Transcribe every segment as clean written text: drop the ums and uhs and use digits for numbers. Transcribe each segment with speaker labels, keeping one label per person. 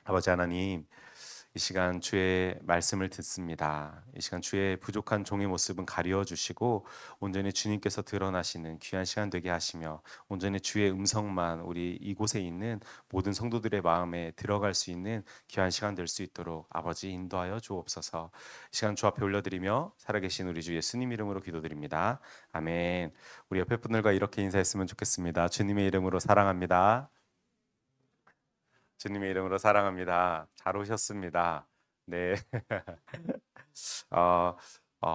Speaker 1: 아버지 하나님, 이 시간 주의 말씀을 듣습니다. 이 시간 주의 부족한 종의 모습은 가리워 주시고 온전히 주님께서 드러나시는 귀한 시간 되게 하시며 온전히 주의 음성만 우리 이곳에 있는 모든 성도들의 마음에 들어갈 수 있는 귀한 시간 될 수 있도록 아버지 인도하여 주옵소서. 이 시간 주 앞에 올려드리며 살아계신 우리 주 예수님 이름으로 기도드립니다. 아멘. 우리 옆에 분들과 이렇게 인사했으면 좋겠습니다. 주님의 이름으로 사랑합니다. 주님의 이름으로 사랑합니다. 잘 오셨습니다. 네. 어,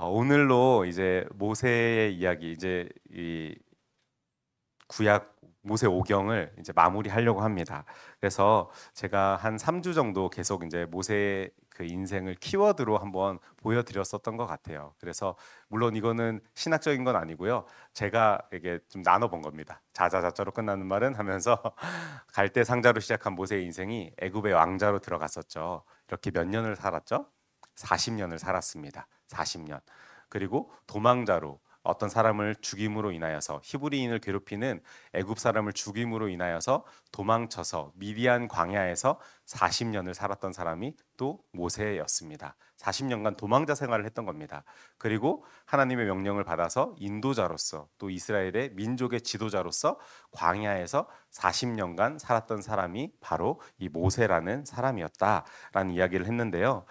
Speaker 1: 오늘로 이제 모세의 이야기, 이제 이 구약 모세 오경을 이제 마무리하려고 합니다. 그래서 제가 한 3주 정도 계속 이제 모세의 그 인생을 키워드로 한번 보여드렸었던 것 같아요. 그래서 물론 이거는 신학적인 건 아니고요. 제가 이게 좀 나눠본 겁니다. 자자자자로 끝나는 말은 하면서 갈대 상자로 시작한 모세의 인생이 애굽의 왕자로 들어갔었죠. 이렇게 몇 년을 살았죠? 40년을 살았습니다. 40년. 그리고 도망자로 어떤 사람을 죽임으로 인하여서 히브리인을 괴롭히는 애굽 사람을 죽임으로 인하여서 도망쳐서 미디안 광야에서 40년을 살았던 사람이 또 모세였습니다. 40년간 도망자 생활을 했던 겁니다. 그리고 하나님의 명령을 받아서 인도자로서 또 이스라엘의 민족의 지도자로서 광야에서 40년간 살았던 사람이 바로 이 모세라는 사람이었다라는 이야기를 했는데요.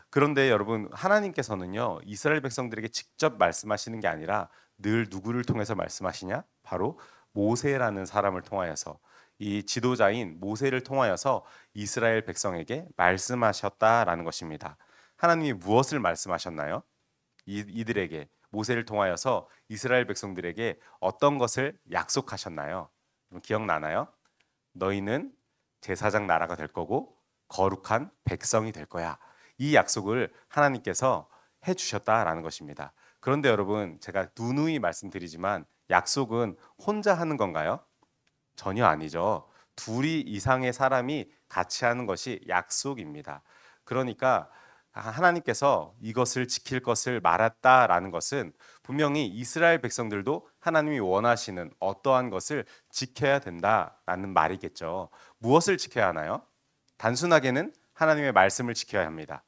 Speaker 1: 그런데 여러분, 하나님께서는요 이스라엘 백성들에게 직접 말씀하시는 게 아니라 늘 누구를 통해서 말씀하시냐? 바로 모세라는 사람을 통하여서, 이 지도자인 모세를 통하여서 이스라엘 백성에게 말씀하셨다라는 것입니다. 하나님이 무엇을 말씀하셨나요? 이들에게, 모세를 통하여서 이스라엘 백성들에게 어떤 것을 약속하셨나요? 기억나나요? 너희는 제사장 나라가 될 거고 거룩한 백성이 될 거야. 이 약속을 하나님께서 해주셨다라는 것입니다. 그런데 여러분, 제가 누누이 말씀드리지만 약속은 혼자 하는 건가요? 전혀 아니죠. 둘이 이상의 사람이 같이 하는 것이 약속입니다. 그러니까 하나님께서 이것을 지킬 것을 말했다라는 것은 분명히 이스라엘 백성들도 하나님이 원하시는 어떠한 것을 지켜야 된다라는 말이겠죠. 무엇을 지켜야 하나요? 단순하게는 하나님의 말씀을 지켜야 합니다.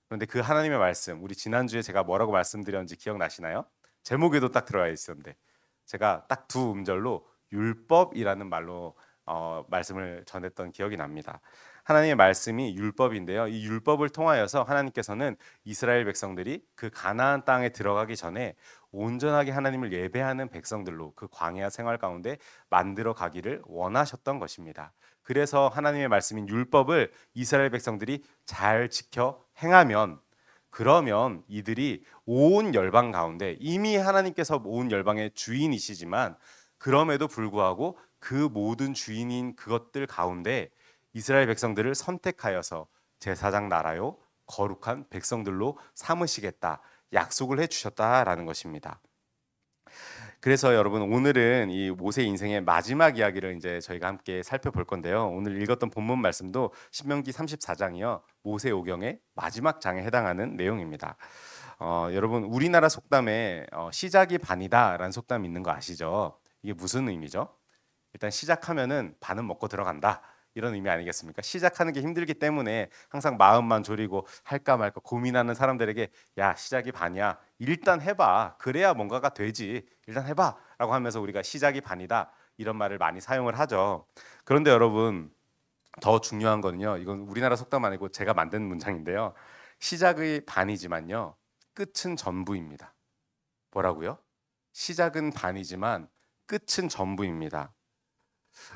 Speaker 1: 그런데 그 하나님의 말씀, 우리 지난주에 제가 뭐라고 말씀드렸는지 기억나시나요? 제목에도 딱 들어가 있었는데 제가 딱 두 음절로 율법이라는 말로 말씀을 전했던 기억이 납니다. 하나님의 말씀이 율법인데요. 이 율법을 통하여서 하나님께서는 이스라엘 백성들이 그 가나안 땅에 들어가기 전에 온전하게 하나님을 예배하는 백성들로 그 광야 생활 가운데 만들어 가기를 원하셨던 것입니다. 그래서 하나님의 말씀인 율법을 이스라엘 백성들이 잘 지켜 행하면, 그러면 이들이 온 열방 가운데, 이미 하나님께서 온 열방의 주인이시지만 그럼에도 불구하고 그 모든 주인인 그것들 가운데 이스라엘 백성들을 선택하여서 제사장 나라요 거룩한 백성들로 삼으시겠다 약속을 해주셨다라는 것입니다. 그래서 여러분, 오늘은 이 모세 인생의 마지막 이야기를 이제 저희가 함께 살펴볼 건데요. 오늘 읽었던 본문 말씀도 신명기 34장이요 모세 오경의 마지막 장에 해당하는 내용입니다. 여러분, 우리나라 속담에 시작이 반이다라는 속담이 있는 거 아시죠? 이게 무슨 의미죠? 일단 시작하면은 반은 먹고 들어간다, 이런 의미 아니겠습니까? 시작하는 게 힘들기 때문에 항상 마음만 졸이고 할까 말까 고민하는 사람들에게, 야, 시작이 반이야, 일단 해봐, 그래야 뭔가가 되지, 일단 해봐 라고 하면서 우리가 시작이 반이다 이런 말을 많이 사용을 하죠. 그런데 여러분, 더 중요한 거는요, 이건 우리나라 속담 아니고 제가 만든 문장인데요, 시작의 반이지만요 끝은 전부입니다. 뭐라고요? 시작은 반이지만 끝은 전부입니다.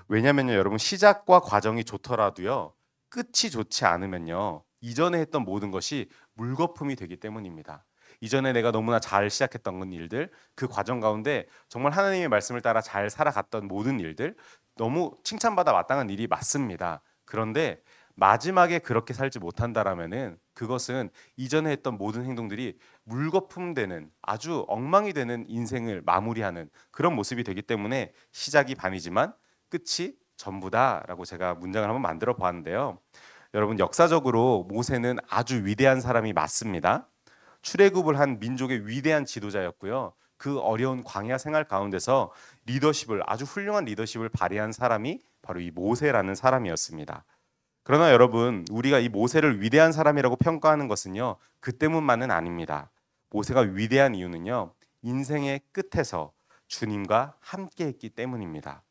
Speaker 1: 왜냐면요 여러분, 시작과 과정이 좋더라도요 끝이 좋지 않으면요 이전에 했던 모든 것이 물거품이 되기 때문입니다. 이전에 내가 너무나 잘 시작했던 일들, 그 과정 가운데 정말 하나님의 말씀을 따라 잘 살아갔던 모든 일들, 너무 칭찬받아 마땅한 일이 맞습니다. 그런데 마지막에 그렇게 살지 못한다라면은 그것은 이전에 했던 모든 행동들이 물거품되는, 아주 엉망이 되는 인생을 마무리하는 그런 모습이 되기 때문에 시작이 반이지만 끝이 전부다라고 제가 문장을 한번 만들어 보았는데요. 여러분, 역사적으로 모세는 아주 위대한 사람이 맞습니다. 출애굽을 한 민족의 위대한 지도자였고요. 그 어려운 광야 생활 가운데서 리더십을, 아주 훌륭한 리더십을 발휘한 사람이 바로 이 모세라는 사람이었습니다. 그러나 여러분, 우리가 이 모세를 위대한 사람이라고 평가하는 것은요, 그 때문만은 아닙니다. 모세가 위대한 이유는요, 인생의 끝에서 주님과 함께 했기 때문입니다.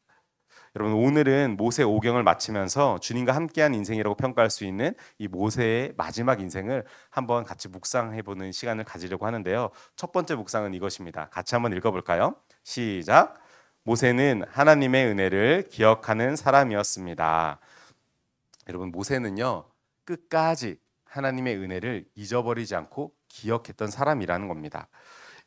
Speaker 1: 여러분, 오늘은 모세 오경을 마치면서 주님과 함께한 인생이라고 평가할 수 있는 이 모세의 마지막 인생을 한번 같이 묵상해보는 시간을 가지려고 하는데요. 첫 번째 묵상은 이것입니다. 같이 한번 읽어볼까요? 시작. 모세는 하나님의 은혜를 기억하는 사람이었습니다. 여러분, 모세는요, 끝까지 하나님의 은혜를 잊어버리지 않고 기억했던 사람이라는 겁니다.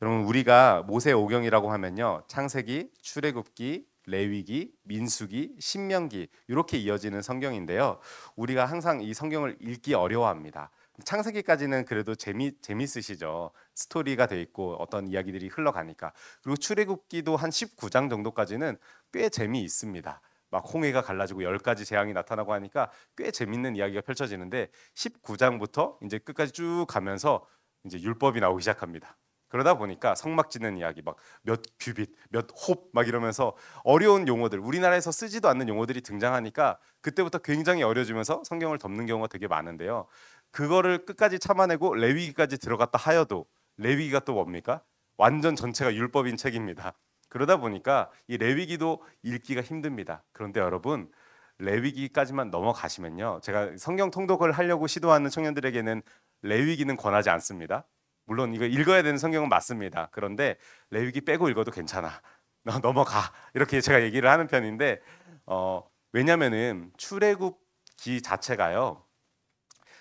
Speaker 1: 여러분, 우리가 모세 오경이라고 하면요, 창세기, 출애굽기, 레위기, 민수기, 신명기 이렇게 이어지는 성경인데요. 우리가 항상 이 성경을 읽기 어려워합니다. 창세기까지는 그래도 재밌으시죠. 스토리가 돼 있고 어떤 이야기들이 흘러가니까. 그리고 출애굽기도 한 19장 정도까지는 꽤 재미있습니다. 막 홍해가 갈라지고 10가지 재앙이 나타나고 하니까 꽤 재밌는 이야기가 펼쳐지는데 19장부터 이제 끝까지 쭉 가면서 이제 율법이 나오기 시작합니다. 그러다 보니까 성막 짓는 이야기 막 몇 규빗, 몇 홉 막 이러면서 어려운 용어들, 우리나라에서 쓰지도 않는 용어들이 등장하니까 그때부터 굉장히 어려지면서 성경을 덮는 경우가 되게 많은데요. 그거를 끝까지 참아내고 레위기까지 들어갔다 하여도 레위기가 또 뭡니까? 완전 전체가 율법인 책입니다. 그러다 보니까 이 레위기도 읽기가 힘듭니다. 그런데 여러분, 레위기까지만 넘어가시면요, 제가 성경 통독을 하려고 시도하는 청년들에게는 레위기는 권하지 않습니다. 물론 이거 읽어야 되는 성경은 맞습니다. 그런데 레위기 빼고 읽어도 괜찮아. 넘어가. 이렇게 제가 얘기를 하는 편인데 왜냐면은 출애굽기 자체가요,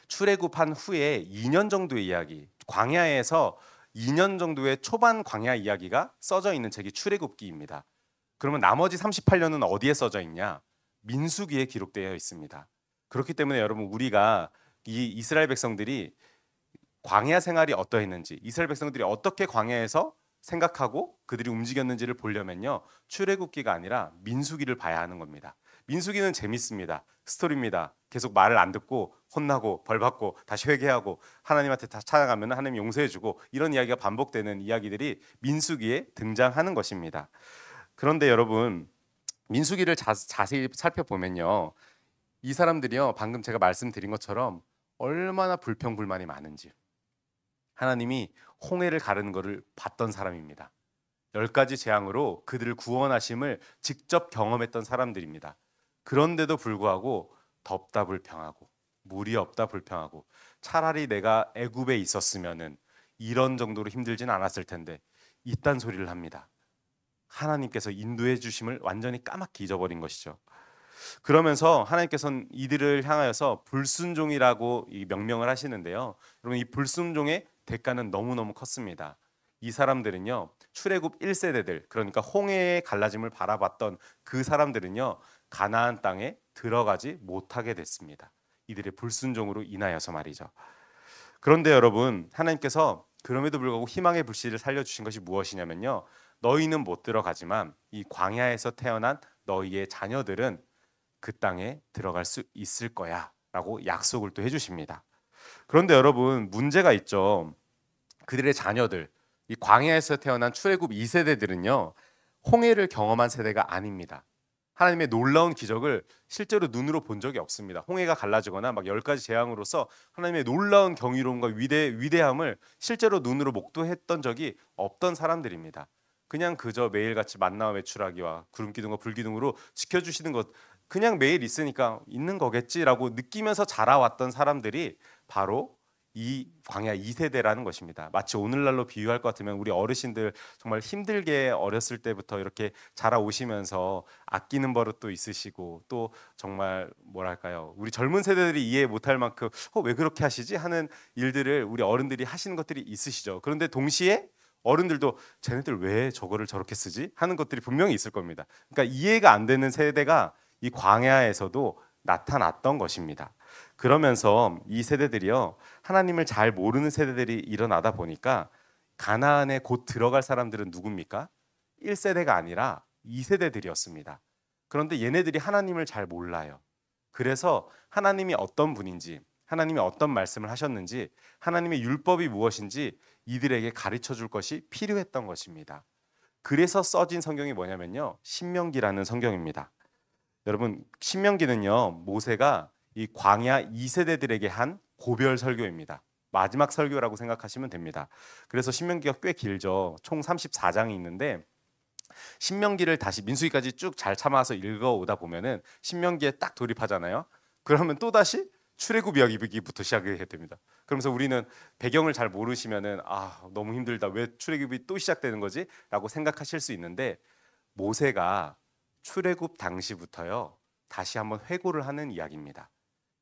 Speaker 1: 출애굽한 후에 2년 정도의 이야기, 광야에서 2년 정도의 초반 광야 이야기가 써져 있는 책이 출애굽기입니다. 그러면 나머지 38년은 어디에 써져 있냐? 민수기에 기록되어 있습니다. 그렇기 때문에 여러분, 우리가 이 이스라엘 백성들이 광야 생활이 어떠했는지, 이스라엘 백성들이 어떻게 광야에서 생각하고 그들이 움직였는지를 보려면요, 출애굽기가 아니라 민수기를 봐야 하는 겁니다. 민수기는 재밌습니다. 스토리입니다. 계속 말을 안 듣고 혼나고 벌받고 다시 회개하고 하나님한테 다 찾아가면 하나님이 용서해주고 이런 이야기가 반복되는 이야기들이 민수기에 등장하는 것입니다. 그런데 여러분, 민수기를 자세히 살펴보면요, 이 사람들이요, 방금 제가 말씀드린 것처럼 얼마나 불평불만이 많은지, 하나님이 홍해를 가르는 것을 봤던 사람입니다. 10가지 재앙으로 그들을 구원하심을 직접 경험했던 사람들입니다. 그런데도 불구하고 덥다 불평하고 물이 없다 불평하고, 차라리 내가 애굽에 있었으면은 이런 정도로 힘들진 않았을 텐데 이딴 소리를 합니다. 하나님께서 인도해 주심을 완전히 까맣게 잊어버린 것이죠. 그러면서 하나님께서는 이들을 향하여서 불순종이라고 명명을 하시는데요. 여러분, 이 불순종의 대가는 너무너무 컸습니다. 이 사람들은요, 출애굽 1세대들, 그러니까 홍해의 갈라짐을 바라봤던 그 사람들은요, 가나안 땅에 들어가지 못하게 됐습니다. 이들의 불순종으로 인하여서 말이죠. 그런데 여러분, 하나님께서 그럼에도 불구하고 희망의 불씨를 살려주신 것이 무엇이냐면요, 너희는 못 들어가지만 이 광야에서 태어난 너희의 자녀들은 그 땅에 들어갈 수 있을 거야 라고 약속을 또 해주십니다. 그런데 여러분, 문제가 있죠. 그들의 자녀들, 이 광야에서 태어난 출애굽 2세대들은요, 홍해를 경험한 세대가 아닙니다. 하나님의 놀라운 기적을 실제로 눈으로 본 적이 없습니다. 홍해가 갈라지거나 막 10가지 재앙으로서 하나님의 놀라운 경이로움과 위대함을 실제로 눈으로 목도했던 적이 없던 사람들입니다. 그냥 그저 매일같이 만나와 메추라기와 구름기둥과 불기둥으로 지켜주시는 것, 그냥 매일 있으니까 있는 거겠지라고 느끼면서 자라왔던 사람들이 바로 이 광야 2세대라는 것입니다. 마치 오늘날로 비유할 것 같으면 우리 어르신들 정말 힘들게 어렸을 때부터 이렇게 자라오시면서 아끼는 버릇도 있으시고, 또 정말 뭐랄까요, 우리 젊은 세대들이 이해 못할 만큼 왜 그렇게 하시지 하는 일들을 우리 어른들이 하시는 것들이 있으시죠. 그런데 동시에 어른들도 쟤네들 왜 저거를 저렇게 쓰지 하는 것들이 분명히 있을 겁니다. 그러니까 이해가 안 되는 세대가 이 광야에서도 나타났던 것입니다. 그러면서 이 세대들이요, 하나님을 잘 모르는 세대들이 일어나다 보니까 가나안에 곧 들어갈 사람들은 누굽니까? 1세대가 아니라 2세대들이었습니다. 그런데 얘네들이 하나님을 잘 몰라요. 그래서 하나님이 어떤 분인지, 하나님이 어떤 말씀을 하셨는지, 하나님의 율법이 무엇인지 이들에게 가르쳐 줄 것이 필요했던 것입니다. 그래서 써진 성경이 뭐냐면요, 신명기라는 성경입니다. 여러분, 신명기는요, 모세가 이 광야 2세대들에게 한 고별 설교입니다. 마지막 설교라고 생각하시면 됩니다. 그래서 신명기가 꽤 길죠. 총 34장이 있는데 신명기를 다시 민수기까지 쭉 잘 참아서 읽어오다 보면은 신명기에 딱 돌입하잖아요. 그러면 또 다시 출애굽 이야기부터 시작이 됩니다. 그러면서 우리는 배경을 잘 모르시면은 너무 힘들다. 왜 출애굽이 또 시작되는 거지? 라고 생각하실 수 있는데 모세가 출애굽 당시부터요. 다시 한번 회고를 하는 이야기입니다.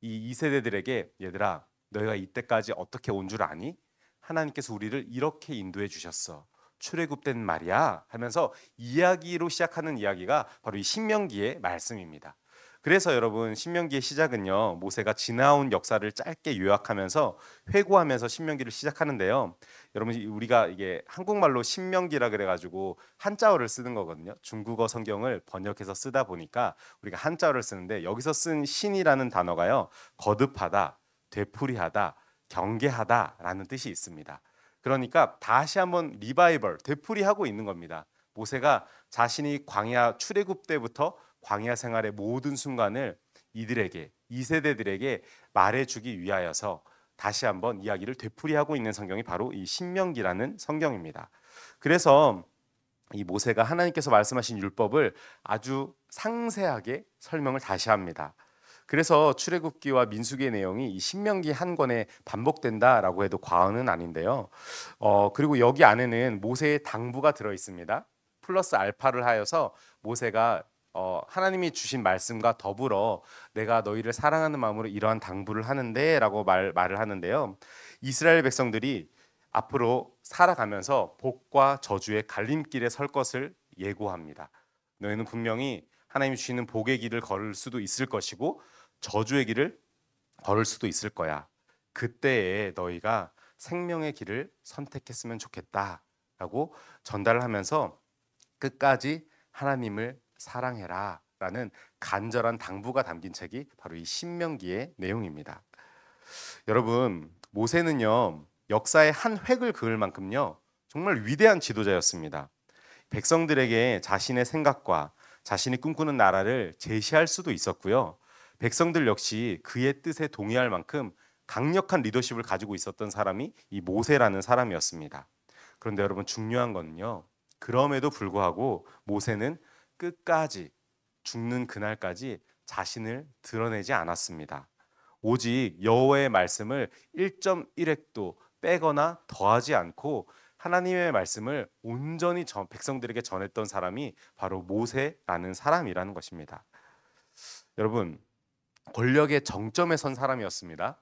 Speaker 1: 이 2세대들에게 얘들아 너희가 이때까지 어떻게 온 줄 아니? 하나님께서 우리를 이렇게 인도해 주셨어. 출애굽된 말이야 하면서 이야기로 시작하는 이야기가 바로 이 신명기의 말씀입니다. 그래서 여러분 신명기의 시작은요. 모세가 지나온 역사를 짧게 요약하면서 회고하면서 신명기를 시작하는데요. 여러분 우리가 이게 한국말로 신명기라 그래가지고 한자어를 쓰는 거거든요. 중국어 성경을 번역해서 쓰다 보니까 우리가 한자어를 쓰는데 여기서 쓴 신이라는 단어가요. 거듭하다, 되풀이하다, 경계하다라는 뜻이 있습니다. 그러니까 다시 한번 리바이벌, 되풀이하고 있는 겁니다. 모세가 자신이 광야 출애굽 때부터 광야 생활의 모든 순간을 이들에게 2세대들에게 말해주기 위하여서 다시 한번 이야기를 되풀이하고 있는 성경이 바로 이 신명기라는 성경입니다. 그래서 이 모세가 하나님께서 말씀하신 율법을 아주 상세하게 설명을 다시 합니다. 그래서 출애굽기와 민수기의 내용이 이 신명기 한 권에 반복된다라고 해도 과언은 아닌데요. 그리고 여기 안에는 모세의 당부가 들어 있습니다. 플러스 알파를 하여서 모세가 하나님이 주신 말씀과 더불어 내가 너희를 사랑하는 마음으로 이러한 당부를 하는데라고 말을 하는데요. 이스라엘 백성들이 앞으로 살아가면서 복과 저주의 갈림길에 설 것을 예고합니다. 너희는 분명히 하나님이 주시는 복의 길을 걸을 수도 있을 것이고 저주의 길을 걸을 수도 있을 거야. 그때에 너희가 생명의 길을 선택했으면 좋겠다라고 전달을 하면서 끝까지 하나님을 사랑해라 라는 간절한 당부가 담긴 책이 바로 이 신명기의 내용입니다. 여러분 모세는요 역사의 한 획을 그을 만큼요 정말 위대한 지도자였습니다. 백성들에게 자신의 생각과 자신이 꿈꾸는 나라를 제시할 수도 있었고요. 백성들 역시 그의 뜻에 동의할 만큼 강력한 리더십을 가지고 있었던 사람이 이 모세라는 사람이었습니다. 그런데 여러분 중요한 거는요. 그럼에도 불구하고 모세는 끝까지 죽는 그날까지 자신을 드러내지 않았습니다. 오직 여호와의 말씀을 1.1획도 빼거나 더하지 않고 하나님의 말씀을 온전히 백성들에게 전했던 사람이 바로 모세라는 사람이라는 것입니다. 여러분 권력의 정점에 선 사람이었습니다.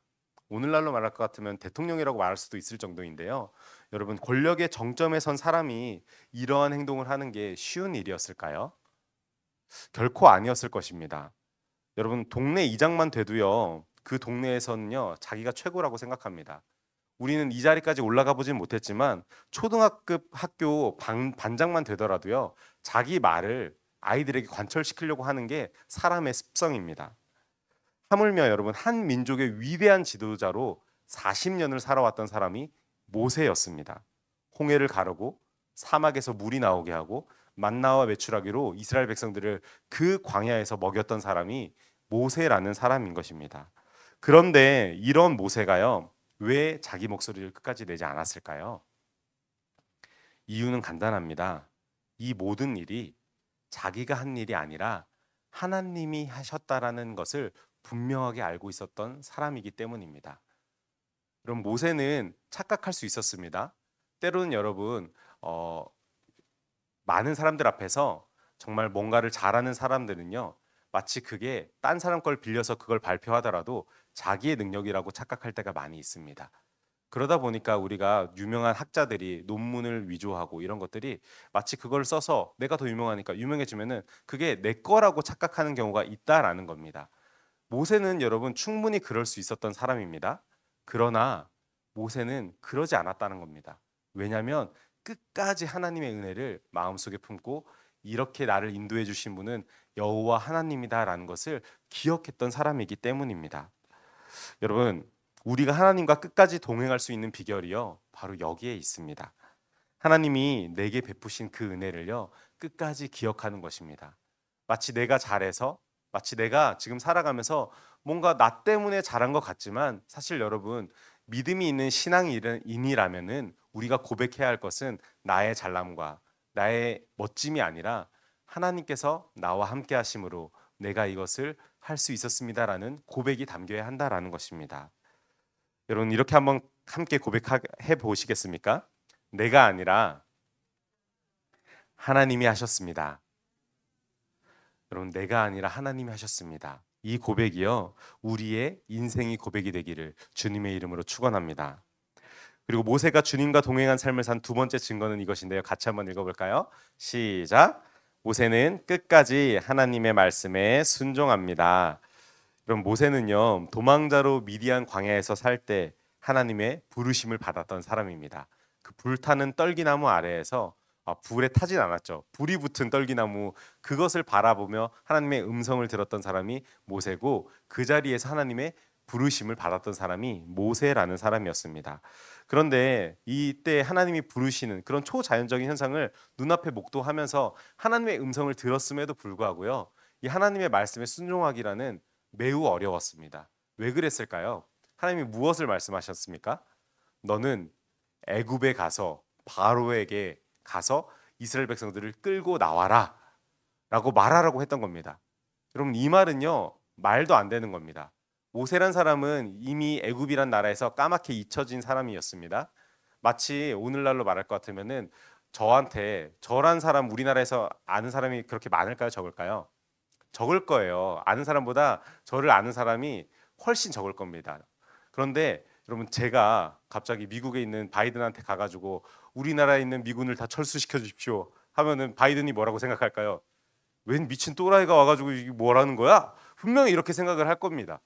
Speaker 1: 오늘날로 말할 것 같으면 대통령이라고 말할 수도 있을 정도인데요. 여러분 권력의 정점에 선 사람이 이러한 행동을 하는 게 쉬운 일이었을까요? 결코 아니었을 것입니다. 여러분 동네 이장만 돼도요. 그 동네에서는요. 자기가 최고라고 생각합니다. 우리는 이 자리까지 올라가 보진 못했지만 초등학급 학교 반장만 되더라도요. 자기 말을 아이들에게 관철시키려고 하는 게 사람의 습성입니다. 하물며 여러분 한 민족의 위대한 지도자로 40년을 살아왔던 사람이 모세였습니다. 홍해를 가르고 사막에서 물이 나오게 하고 만나와 메추라기로 이스라엘 백성들을 그 광야에서 먹였던 사람이 모세라는 사람인 것입니다. 그런데 이런 모세가요. 왜 자기 목소리를 끝까지 내지 않았을까요? 이유는 간단합니다. 이 모든 일이 자기가 한 일이 아니라 하나님이 하셨다라는 것을 분명하게 알고 있었던 사람이기 때문입니다. 그럼 모세는 착각할 수 있었습니다. 때로는 여러분 많은 사람들 앞에서 정말 뭔가를 잘하는 사람들은요. 마치 그게 딴 사람 걸 빌려서 그걸 발표하더라도 자기의 능력이라고 착각할 때가 많이 있습니다. 그러다 보니까 우리가 유명한 학자들이 논문을 위조하고 이런 것들이 마치 그걸 써서 내가 더 유명하니까 유명해지면은 그게 내 거라고 착각하는 경우가 있다라는 겁니다. 모세는 여러분 충분히 그럴 수 있었던 사람입니다. 그러나 모세는 그러지 않았다는 겁니다. 왜냐하면 끝까지 하나님의 은혜를 마음속에 품고 이렇게 나를 인도해 주신 분은 여호와 하나님이다라는 것을 기억했던 사람이기 때문입니다. 여러분 우리가 하나님과 끝까지 동행할 수 있는 비결이요 바로 여기에 있습니다. 하나님이 내게 베푸신 그 은혜를요 끝까지 기억하는 것입니다. 마치 내가 잘해서 마치 내가 지금 살아가면서 뭔가 나 때문에 잘한 것 같지만 사실 여러분 믿음이 있는 신앙인이라면은 우리가 고백해야 할 것은 나의 잘남과 나의 멋짐이 아니라 하나님께서 나와 함께 하심으로 내가 이것을 할 수 있었습니다라는 고백이 담겨야 한다라는 것입니다. 여러분 이렇게 한번 함께 고백해 보시겠습니까? 내가 아니라 하나님이 하셨습니다. 여러분 내가 아니라 하나님이 하셨습니다. 이 고백이요 우리의 인생이 고백이 되기를 주님의 이름으로 축원합니다. 그리고 모세가 주님과 동행한 삶을 산 두 번째 증거는 이것인데요. 같이 한번 읽어볼까요? 시작. 모세는 끝까지 하나님의 말씀에 순종합니다. 그럼 모세는요 도망자로 미디안 광야에서 살 때 하나님의 부르심을 받았던 사람입니다. 그 불타는 떨기나무 아래에서 불에 타진 않았죠. 불이 붙은 떨기나무 그것을 바라보며 하나님의 음성을 들었던 사람이 모세고 그 자리에서 하나님의 부르심을 받았던 사람이 모세라는 사람이었습니다. 그런데 이때 하나님이 부르시는 그런 초자연적인 현상을 눈앞에 목도하면서 하나님의 음성을 들었음에도 불구하고요. 이 하나님의 말씀에 순종하기라는 매우 어려웠습니다. 왜 그랬을까요? 하나님이 무엇을 말씀하셨습니까? 너는 애굽에 가서 바로에게 가서 이스라엘 백성들을 끌고 나와라 라고 말하라고 했던 겁니다. 여러분 이 말은요 말도 안 되는 겁니다. 모세란 사람은 이미 애굽이란 나라에서 까맣게 잊혀진 사람이었습니다. 마치 오늘날로 말할 것 같으면은 저한테 저란 사람 우리나라에서 아는 사람이 그렇게 많을까요? 적을까요? 적을 거예요. 아는 사람보다 저를 아는 사람이 훨씬 적을 겁니다. 그런데 여러분 제가 갑자기 미국에 있는 바이든한테 가가지고 우리나라에 있는 미군을 다 철수시켜 주십시오 하면은 바이든이 뭐라고 생각할까요? 웬 미친 또라이가 와가지고 이게 뭐라는 거야? 분명히 이렇게 생각을 할 겁니다.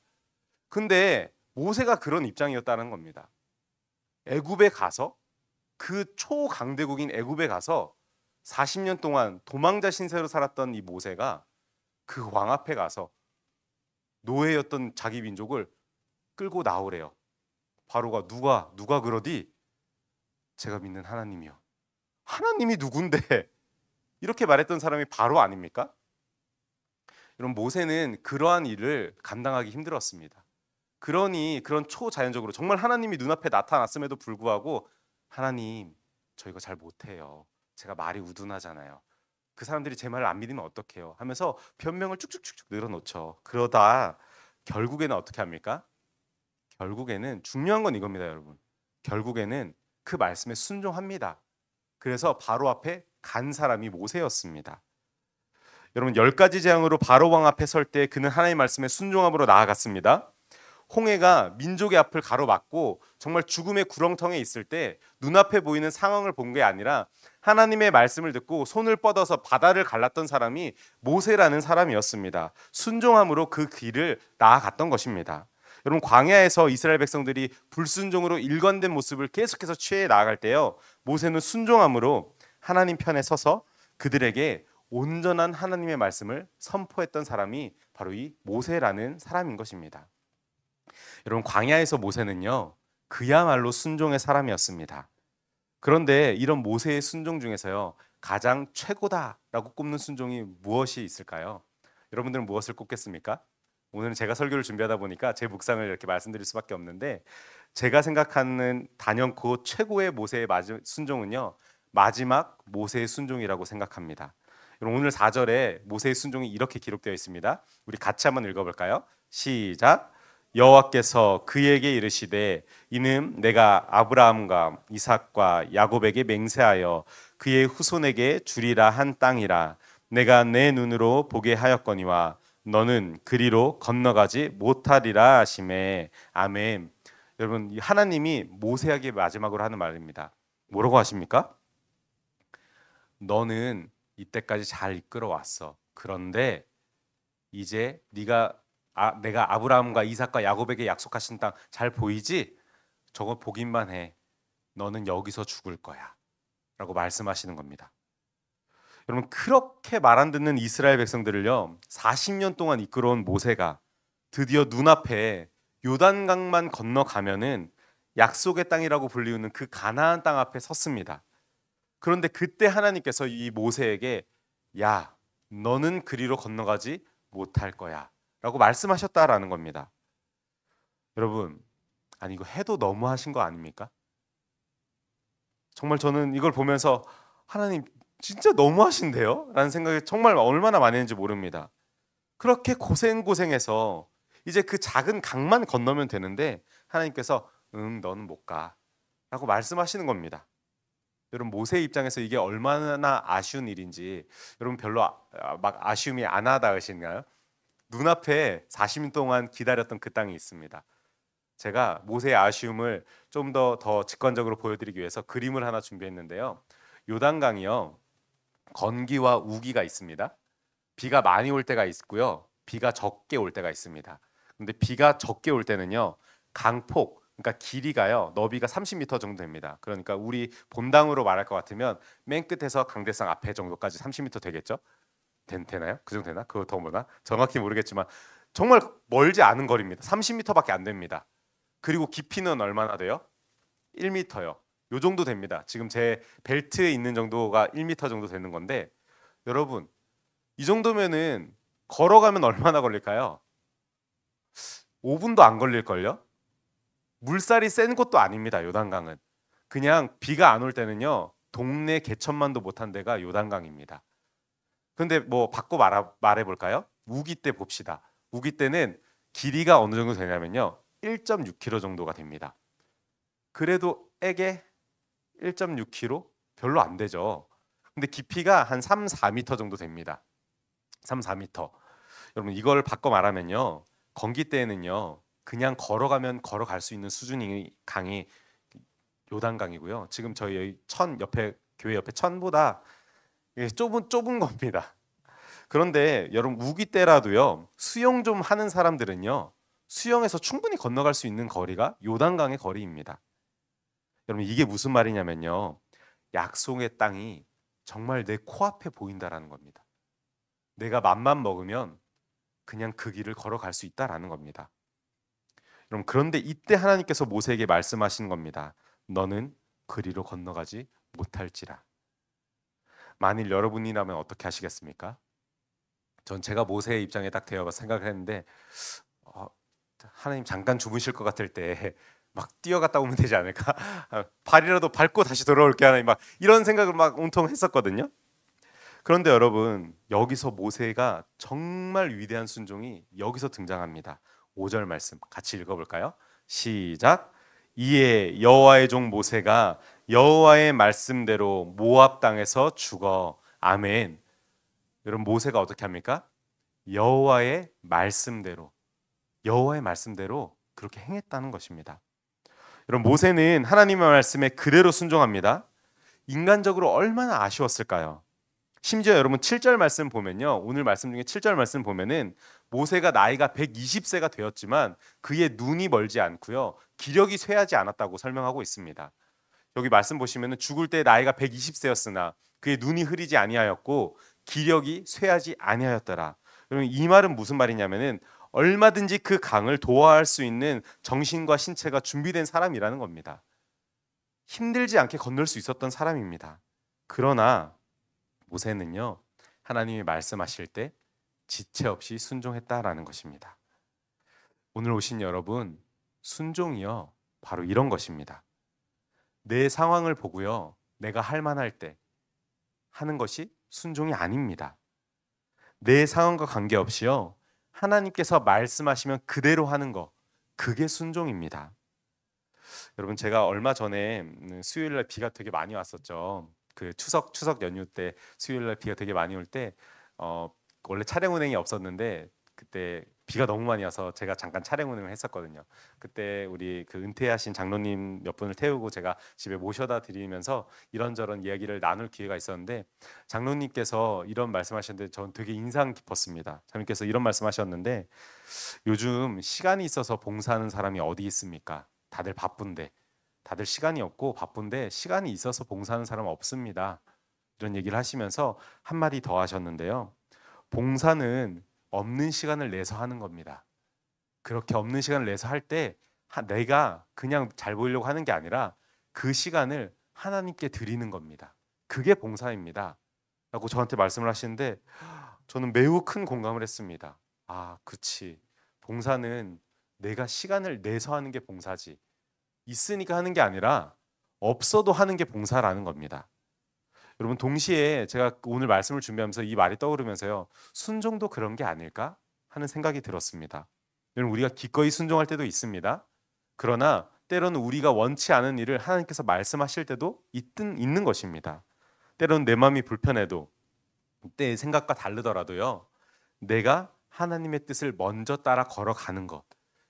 Speaker 1: 근데 모세가 그런 입장이었다는 겁니다. 애굽에 가서 그 초강대국인 애굽에 가서 40년 동안 도망자 신세로 살았던 이 모세가 그 왕 앞에 가서 노예였던 자기 민족을 끌고 나오래요. 바로가 누가 그러디? 제가 믿는 하나님이요. 하나님이 누군데? 이렇게 말했던 사람이 바로 아닙니까? 여러분 모세는 그러한 일을 감당하기 힘들었습니다. 그러니 그런 초자연적으로 정말 하나님이 눈앞에 나타났음에도 불구하고 하나님 저 이거 잘 못해요. 제가 말이 우둔하잖아요. 그 사람들이 제 말을 안 믿으면 어떡해요? 하면서 변명을 쭉쭉쭉쭉 늘어놓죠. 그러다 결국에는 어떻게 합니까? 결국에는 중요한 건 이겁니다, 여러분. 결국에는 그 말씀에 순종합니다. 그래서 바로 앞에 간 사람이 모세였습니다. 여러분 10가지 재앙으로 바로 왕 앞에 설 때 그는 하나님의 말씀에 순종함으로 나아갔습니다. 홍해가 민족의 앞을 가로막고 정말 죽음의 구렁텅에 있을 때 눈앞에 보이는 상황을 본 게 아니라 하나님의 말씀을 듣고 손을 뻗어서 바다를 갈랐던 사람이 모세라는 사람이었습니다. 순종함으로 그 길을 나아갔던 것입니다. 여러분 광야에서 이스라엘 백성들이 불순종으로 일관된 모습을 계속해서 취해 나아갈 때요. 모세는 순종함으로 하나님 편에 서서 그들에게 온전한 하나님의 말씀을 선포했던 사람이 바로 이 모세라는 사람인 것입니다. 여러분 광야에서 모세는요. 그야말로 순종의 사람이었습니다. 그런데 이런 모세의 순종 중에서요. 가장 최고다라고 꼽는 순종이 무엇이 있을까요? 여러분들은 무엇을 꼽겠습니까? 오늘은 제가 설교를 준비하다 보니까 제 묵상을 이렇게 말씀드릴 수밖에 없는데 제가 생각하는 단연코 최고의 모세의 순종은요. 마지막 모세의 순종이라고 생각합니다. 여러분 오늘 4절에 모세의 순종이 이렇게 기록되어 있습니다. 우리 같이 한번 읽어볼까요? 시작. 여호와께서 그에게 이르시되 이는 내가 아브라함과 이삭과 야곱에게 맹세하여 그의 후손에게 주리라 한 땅이라 내가 내 눈으로 보게 하였거니와 너는 그리로 건너가지 못하리라 하시매. 아멘. 여러분 하나님이 모세에게 마지막으로 하는 말입니다. 뭐라고 하십니까? 너는 이때까지 잘 이끌어 왔어. 그런데 이제 내가 아브라함과 이삭과 야곱에게 약속하신 땅 잘 보이지? 저거 보기만 해. 너는 여기서 죽을 거야. 라고 말씀하시는 겁니다. 여러분 그렇게 말 안 듣는 이스라엘 백성들을요 40년 동안 이끌어온 모세가 드디어 눈앞에 요단강만 건너가면은 약속의 땅이라고 불리우는 그 가나안 땅 앞에 섰습니다. 그런데 그때 하나님께서 이 모세에게 야 너는 그리로 건너가지 못할 거야 라고 말씀하셨다라는 겁니다. 여러분, 아니 이거 해도 너무 하신 거 아닙니까? 정말 저는 이걸 보면서 하나님 진짜 너무 하신대요? 라는 생각이 정말 얼마나 많이 했는지 모릅니다. 그렇게 고생해서 이제 그 작은 강만 건너면 되는데 하나님께서 응 너는 못 가 라고 말씀하시는 겁니다. 여러분 모세 입장에서 이게 얼마나 아쉬운 일인지 여러분 별로 막 아쉬움이 안 하다으신가요? 눈앞에 40년 동안 기다렸던 그 땅이 있습니다. 제가 모세의 아쉬움을 좀 더 직관적으로 보여드리기 위해서 그림을 하나 준비했는데요. 요단강이요 건기와 우기가 있습니다. 비가 많이 올 때가 있고요. 비가 적게 올 때가 있습니다. 근데 비가 적게 올 때는요. 강폭, 그러니까 길이가요. 너비가 30m 정도 됩니다. 그러니까 우리 본당으로 말할 것 같으면 맨 끝에서 강대상 앞에 정도까지 30m 되겠죠? 되나요? 그 정도 되나? 그거 더 뭐나? 정확히 모르겠지만 정말 멀지 않은 거리입니다. 30m밖에 안 됩니다. 그리고 깊이는 얼마나 돼요? 1m요. 요 정도 됩니다. 지금 제 벨트에 있는 정도가 1m 정도 되는 건데 여러분 이 정도면은 걸어가면 얼마나 걸릴까요? 5분도 안 걸릴걸요? 물살이 센 곳도 아닙니다. 요단강은. 그냥 비가 안 올 때는요. 동네 개천만도 못한 데가 요단강입니다. 근데 뭐 바꿔 말해볼까요? 우기 때 봅시다. 우기 때는 길이가 어느 정도 되냐면요. 1.6km 정도가 됩니다. 그래도 에게 1.6km? 별로 안 되죠. 근데 깊이가 한 3, 4m 정도 됩니다. 3, 4m. 여러분 이걸 바꿔 말하면요. 건기 때에는요. 그냥 걸어갈 수 있는 수준이 강이 요단강이고요. 지금 저희 여기 교회 옆에 천보다 좁은 겁니다. 그런데 여러분 우기 때라도요. 수영 좀 하는 사람들은요. 수영해서 충분히 건너갈 수 있는 거리가 요단강의 거리입니다. 여러분 이게 무슨 말이냐면요. 약속의 땅이 정말 내 코앞에 보인다라는 겁니다. 내가 맘만 먹으면 그냥 그 길을 걸어갈 수 있다라는 겁니다. 여러분 그런데 이때 하나님께서 모세에게 말씀하시는 겁니다. 너는 그리로 건너가지 못할지라. 만일 여러분이라면 어떻게 하시겠습니까? 전 제가 모세의 입장에 딱 되어 생각을 했는데 하나님 잠깐 주무실 것 같을 때 막 뛰어갔다 오면 되지 않을까? 발이라도 밟고 다시 돌아올게 하나님 막 이런 생각을 막 온통 했었거든요. 그런데 여러분 여기서 모세가 정말 위대한 순종이 여기서 등장합니다. 5절 말씀 같이 읽어볼까요? 시작. 이에 여호와의 종 모세가 여호와의 말씀대로 모압 땅에서 죽어. 아멘. 여러분 모세가 어떻게 합니까? 여호와의 말씀대로 그렇게 행했다는 것입니다. 여러분 모세는 하나님의 말씀에 그대로 순종합니다. 인간적으로 얼마나 아쉬웠을까요? 심지어 여러분 7절 말씀 보면요. 오늘 말씀 중에 7절 말씀 보면은 모세가 나이가 120세가 되었지만 그의 눈이 멀지 않고요. 기력이 쇠하지 않았다고 설명하고 있습니다. 여기 말씀 보시면은 죽을 때 나이가 120세였으나 그의 눈이 흐리지 아니하였고 기력이 쇠하지 아니하였더라. 여러분 이 말은 무슨 말이냐면은 얼마든지 그 강을 도하할 수 있는 정신과 신체가 준비된 사람이라는 겁니다. 힘들지 않게 건널 수 있었던 사람입니다. 그러나 모세는요. 하나님이 말씀하실 때 지체 없이 순종했다라는 것입니다. 오늘 오신 여러분, 순종이요. 바로 이런 것입니다. 내 상황을 보고요. 내가 할 만할 때 하는 것이 순종이 아닙니다. 내 상황과 관계없이요. 하나님께서 말씀하시면 그대로 하는 거, 그게 순종입니다. 여러분 제가 얼마 전에 수요일날 비가 되게 많이 왔었죠. 그 추석 연휴 때 수요일날 비가 되게 많이 올 때 원래 차량 운행이 없었는데 그때 비가 너무 많이 와서 제가 잠깐 차량 운행을 했었거든요. 그때 우리 그 은퇴하신 장로님 몇 분을 태우고 제가 집에 모셔다 드리면서 이런저런 이야기를 나눌 기회가 있었는데 장로님께서 이런 말씀하셨는데 저는 되게 인상 깊었습니다. 장로님께서 이런 말씀하셨는데 요즘 시간이 있어서 봉사하는 사람이 어디 있습니까? 다들 바쁜데 다들 시간이 없고 바쁜데 시간이 있어서 봉사하는 사람은 없습니다. 이런 얘기를 하시면서 한 마디 더 하셨는데요. 봉사는 없는 시간을 내서 하는 겁니다. 그렇게 없는 시간을 내서 할 때 내가 그냥 잘 보이려고 하는 게 아니라 그 시간을 하나님께 드리는 겁니다. 그게 봉사입니다. 라고 저한테 말씀을 하시는데 저는 매우 큰 공감을 했습니다. 아, 그치. 봉사는 내가 시간을 내서 하는 게 봉사지. 있으니까 하는 게 아니라 없어도 하는 게 봉사라는 겁니다. 여러분, 동시에 제가 오늘 말씀을 준비하면서 이 말이 떠오르면서요. 순종도 그런 게 아닐까 하는 생각이 들었습니다. 여러분, 우리가 기꺼이 순종할 때도 있습니다. 그러나 때로는 우리가 원치 않은 일을 하나님께서 말씀하실 때도 있는 것입니다. 때로는 내 마음이 불편해도 그때의 생각과 다르더라도요. 내가 하나님의 뜻을 먼저 따라 걸어가는 것.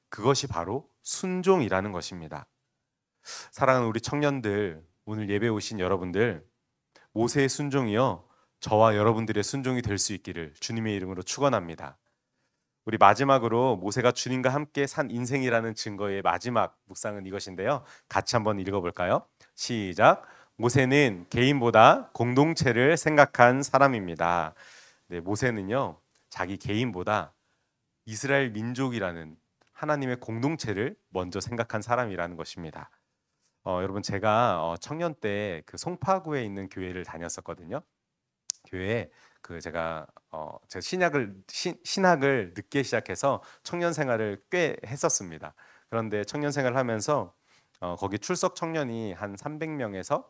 Speaker 1: 그것이 바로 순종이라는 것입니다. 사랑하는 우리 청년들, 오늘 예배 오신 여러분들, 모세의 순종이요, 저와 여러분들의 순종이 될 수 있기를 주님의 이름으로 축원합니다. 우리 마지막으로 모세가 주님과 함께 산 인생이라는 증거의 마지막 묵상은 이것인데요. 같이 한번 읽어볼까요? 시작. 모세는 개인보다 공동체를 생각한 사람입니다. 네, 모세는요, 자기 개인보다 이스라엘 민족이라는 하나님의 공동체를 먼저 생각한 사람이라는 것입니다. 여러분, 제가 청년 때 그 송파구에 있는 교회를 다녔었거든요. 교회에 제가 신학을 늦게 시작해서 청년 생활을 꽤 했었습니다. 그런데 청년 생활을 하면서 거기 출석 청년이 한 300명에서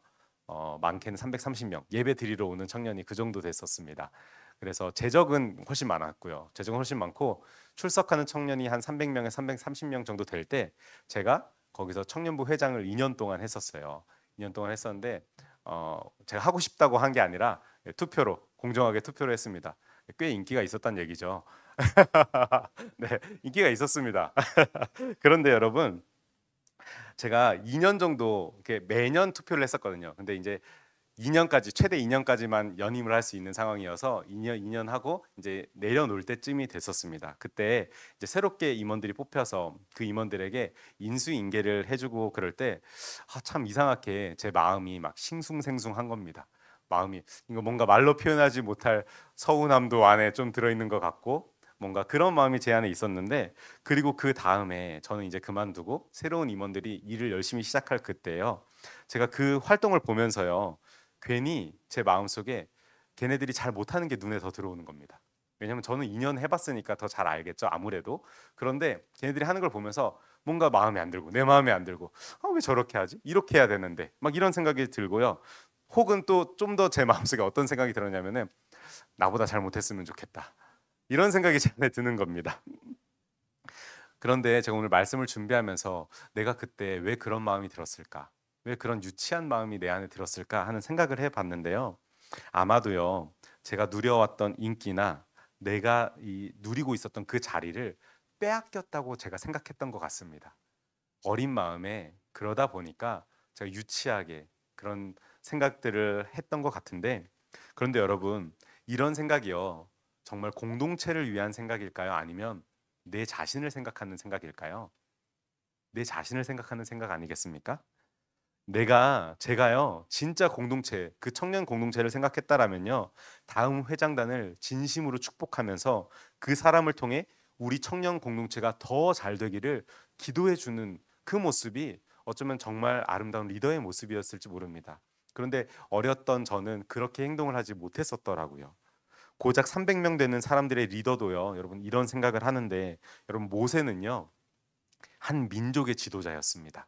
Speaker 1: 많게는 330명, 예배 드리러 오는 청년이 그 정도 됐었습니다. 그래서 재적은 훨씬 많았고요. 재적은 훨씬 많고 출석하는 청년이 한 300명에서 330명 정도 될 때 제가 거기서 청년부 회장을 2년 동안 했었어요. 2년 동안 했었는데 제가 하고 싶다고 한 게 아니라 투표로, 공정하게 투표를 했습니다. 꽤 인기가 있었단 얘기죠. 네, 인기가 있었습니다. 그런데 여러분, 제가 2년 정도 이렇게 매년 투표를 했었거든요. 근데 이제 2년까지, 최대 2년까지만 연임을 할 수 있는 상황이어서 2년 하고 이제 내려놓을 때쯤이 됐었습니다. 그때 이제 새롭게 임원들이 뽑혀서 그 임원들에게 인수인계를 해주고 그럴 때 참 이상하게 제 마음이 막 싱숭생숭한 겁니다. 마음이 이거 뭔가 말로 표현하지 못할 서운함도 안에 좀 들어있는 것 같고 뭔가 그런 마음이 제 안에 있었는데, 그리고 그 다음에 저는 이제 그만두고 새로운 임원들이 일을 열심히 시작할 그때요. 제가 그 활동을 보면서요. 괜히 제 마음속에 걔네들이 잘 못하는 게 눈에 더 들어오는 겁니다. 왜냐하면 저는 2년 해봤으니까 더 잘 알겠죠, 아무래도. 그런데 걔네들이 하는 걸 보면서 뭔가 마음에 안 들고, 내 마음에 안 들고, 왜 저렇게 하지? 이렇게 해야 되는데 막 이런 생각이 들고요. 혹은 또 좀 더 제 마음속에 어떤 생각이 들었냐면은 나보다 잘 못했으면 좋겠다, 이런 생각이 제 안에 드는 겁니다. 그런데 제가 오늘 말씀을 준비하면서 내가 그때 왜 그런 마음이 들었을까? 왜 그런 유치한 마음이 내 안에 들었을까 하는 생각을 해봤는데요. 아마도요, 제가 누려왔던 인기나 내가 누리고 있었던 그 자리를 빼앗겼다고 제가 생각했던 것 같습니다. 어린 마음에 그러다 보니까 제가 유치하게 그런 생각들을 했던 것 같은데, 그런데 여러분, 이런 생각이요, 정말 공동체를 위한 생각일까요? 아니면 내 자신을 생각하는 생각일까요? 내 자신을 생각하는 생각 아니겠습니까? 제가요, 진짜 공동체, 그 청년 공동체를 생각했다라면요, 다음 회장단을 진심으로 축복하면서 그 사람을 통해 우리 청년 공동체가 더 잘 되기를 기도해 주는 그 모습이 어쩌면 정말 아름다운 리더의 모습이었을지 모릅니다. 그런데 어렸던 저는 그렇게 행동을 하지 못했었더라고요. 고작 300명 되는 사람들의 리더도요, 여러분, 이런 생각을 하는데, 여러분, 모세는요, 한 민족의 지도자였습니다.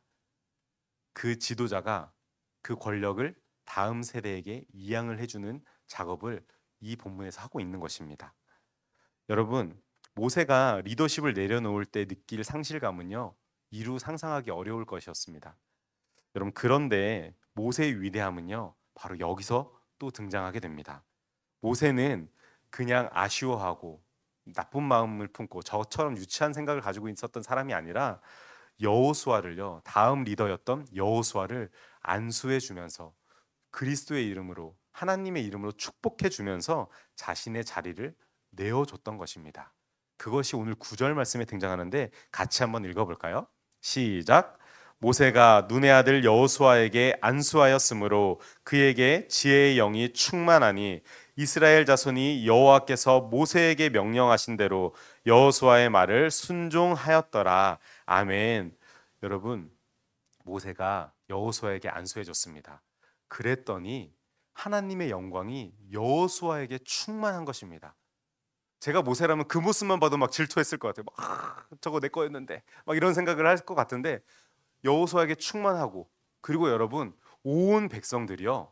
Speaker 1: 그 지도자가 그 권력을 다음 세대에게 이양을 해주는 작업을 이 본문에서 하고 있는 것입니다. 여러분, 모세가 리더십을 내려놓을 때 느낄 상실감은요, 이루 상상하기 어려울 것이었습니다. 여러분, 그런데 모세의 위대함은요, 바로 여기서 또 등장하게 됩니다. 모세는 그냥 아쉬워하고 나쁜 마음을 품고 저처럼 유치한 생각을 가지고 있었던 사람이 아니라 여호수아를요, 다음 리더였던 여호수아를 안수해 주면서 그리스도의 이름으로, 하나님의 이름으로 축복해 주면서 자신의 자리를 내어줬던 것입니다. 그것이 오늘 9절 말씀에 등장하는데 같이 한번 읽어볼까요? 시작. 모세가 눈의 아들 여호수아에게 안수하였으므로 그에게 지혜의 영이 충만하니 이스라엘 자손이 여호와께서 모세에게 명령하신 대로 여호수아의 말을 순종하였더라. 아멘. 여러분, 모세가 여호수아에게 안수해 줬습니다. 그랬더니 하나님의 영광이 여호수아에게 충만한 것입니다. 제가 모세라면 그 모습만 봐도 막 질투했을 것 같아요. 막 저거 내 거였는데 막 이런 생각을 할 것 같은데 여호수아에게 충만하고 그리고 여러분 온 백성들이요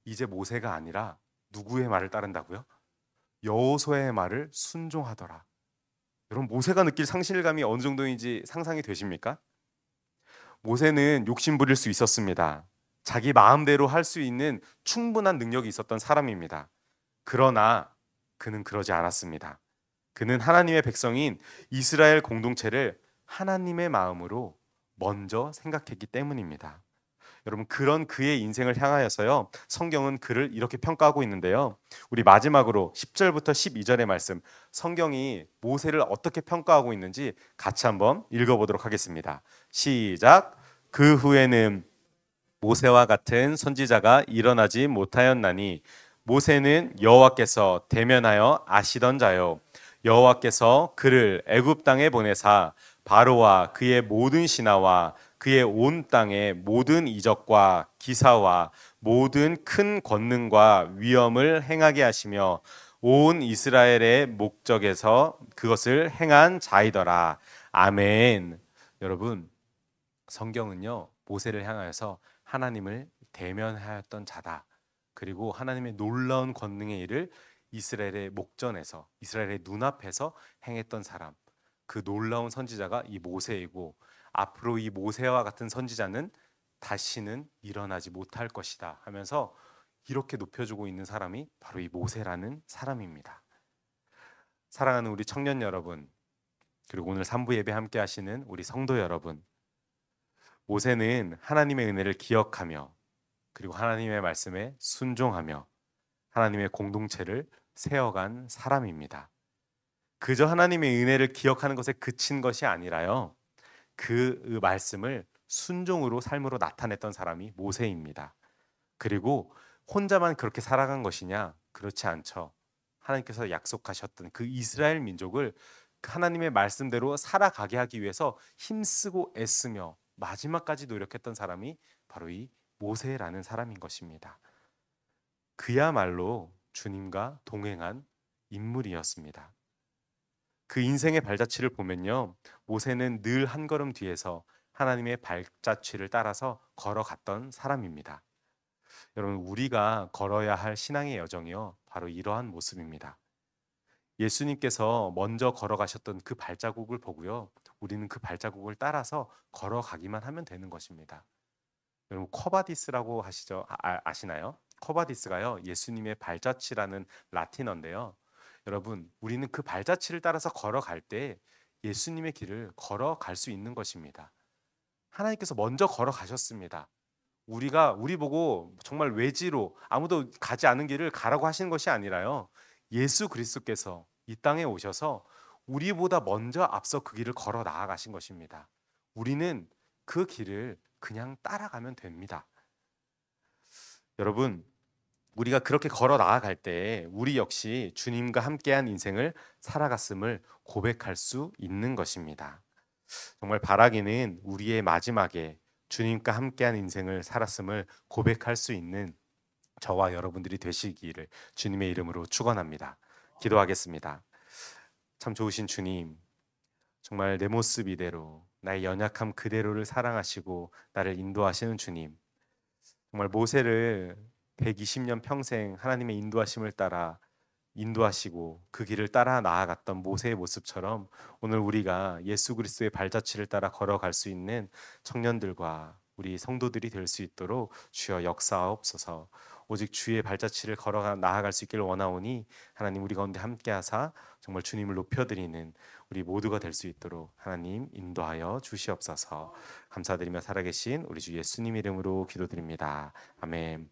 Speaker 1: 이제 모세가 아니라 누구의 말을 따른다고요? 여호수아의 말을 순종하더라. 여러분 모세가 느낄 상실감이 어느 정도인지 상상이 되십니까? 모세는 욕심 부릴 수 있었습니다. 자기 마음대로 할 수 있는 충분한 능력이 있었던 사람입니다. 그러나 그는 그러지 않았습니다. 그는 하나님의 백성인 이스라엘 공동체를 하나님의 마음으로 먼저 생각했기 때문입니다. 여러분 그런 그의 인생을 향하여서요. 성경은 그를 이렇게 평가하고 있는데요. 우리 마지막으로 10절부터 12절의 말씀 성경이 모세를 어떻게 평가하고 있는지 같이 한번 읽어보도록 하겠습니다. 시작. 그 후에는 모세와 같은 선지자가 일어나지 못하였나니 모세는 여호와께서 대면하여 아시던 자요 여호와께서 그를 애굽 땅에 보내사 바로와 그의 모든 신하와 그의 온 땅의 모든 이적과 기사와 모든 큰 권능과 위엄을 행하게 하시며 온 이스라엘의 목적에서 그것을 행한 자이더라. 아멘. 여러분 성경은요 모세를 향하여서 하나님을 대면하였던 자다. 그리고 하나님의 놀라운 권능의 일을 이스라엘의 목전에서 이스라엘의 눈앞에서 행했던 사람 그 놀라운 선지자가 이 모세이고 앞으로 이 모세와 같은 선지자는 다시는 일어나지 못할 것이다 하면서 이렇게 높여주고 있는 사람이 바로 이 모세라는 사람입니다. 사랑하는 우리 청년 여러분 그리고 오늘 3부 예배 함께 하시는 우리 성도 여러분 모세는 하나님의 은혜를 기억하며 그리고 하나님의 말씀에 순종하며 하나님의 공동체를 세워간 사람입니다. 그저 하나님의 은혜를 기억하는 것에 그친 것이 아니라요. 그 말씀을 순종으로 삶으로 나타냈던 사람이 모세입니다. 그리고 혼자만 그렇게 살아간 것이냐? 그렇지 않죠. 하나님께서 약속하셨던 그 이스라엘 민족을 하나님의 말씀대로 살아가게 하기 위해서 힘쓰고 애쓰며 마지막까지 노력했던 사람이 바로 이 모세라는 사람인 것입니다. 그야말로 주님과 동행한 인물이었습니다. 그 인생의 발자취를 보면요. 모세는 늘 한 걸음 뒤에서 하나님의 발자취를 따라서 걸어갔던 사람입니다. 여러분 우리가 걸어야 할 신앙의 여정이요. 바로 이러한 모습입니다. 예수님께서 먼저 걸어가셨던 그 발자국을 보고요. 우리는 그 발자국을 따라서 걸어가기만 하면 되는 것입니다. 여러분 쿼바디스라고 하시죠? 아시나요? 쿼바디스가요. 예수님의 발자취라는 라틴어인데요. 여러분 우리는 그 발자취를 따라서 걸어갈 때 예수님의 길을 걸어갈 수 있는 것입니다. 하나님께서 먼저 걸어가셨습니다. 우리 보고 정말 외지로 아무도 가지 않은 길을 가라고 하시는 것이 아니라요. 예수 그리스도께서 이 땅에 오셔서 우리보다 먼저 앞서 그 길을 걸어 나아가신 것입니다. 우리는 그 길을 그냥 따라가면 됩니다. 여러분, 우리가 그렇게 걸어 나아갈 때 우리 역시 주님과 함께한 인생을 살아갔음을 고백할 수 있는 것입니다. 정말 바라기는 우리의 마지막에 주님과 함께한 인생을 살았음을 고백할 수 있는 저와 여러분들이 되시기를 주님의 이름으로 축원합니다. 기도하겠습니다. 참 좋으신 주님, 정말 내 모습 이대로 나의 연약함 그대로를 사랑하시고 나를 인도하시는 주님, 정말 모세를 120년 평생 하나님의 인도하심을 따라 인도하시고 그 길을 따라 나아갔던 모세의 모습처럼 오늘 우리가 예수 그리스도의 발자취를 따라 걸어갈 수 있는 청년들과 우리 성도들이 될 수 있도록 주여 역사하옵소서. 오직 주의 발자취를 걸어 나아갈 수 있기를 원하오니 하나님 우리 가운데 함께하사 정말 주님을 높여드리는 우리 모두가 될 수 있도록 하나님 인도하여 주시옵소서. 감사드리며 살아계신 우리 주 예수님 이름으로 기도드립니다. 아멘.